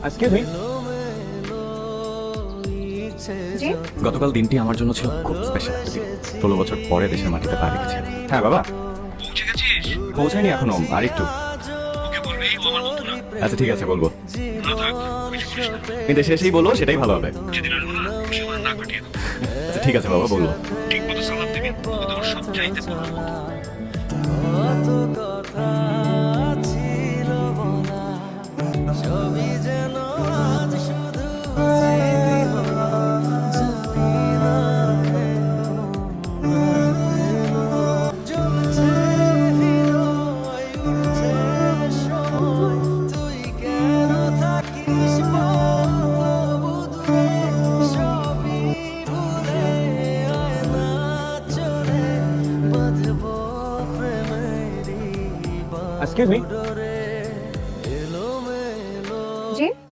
Excuse me. জি গতকাল দিনটি আমার জন্য ছিল খুব স্পেশাল একটা দিন। 16 বছর পরে দেশের মাটিতে পা রেখেছি। হ্যাঁ বাবা, পৌঁছে গেছিস? পৌঁছায়নি এখনো, আর একটু। ওকে বলবি ও আমার বন্ধু না। আচ্ছা ঠিক আছে, বলবো। ভালো থাক, কিছু করিস না। তুমি দেশে এসেই বলো, সেটাই ভালো হবে। যেদিন আসবো না খুশি করে না কাটিয়ে দেবো। আচ্ছা ঠিক আছে বাবা, বলবো। ঠিক মতো সালাম দিবি, ওদের ওর সব চাইতে বলবো। Excuse me. জি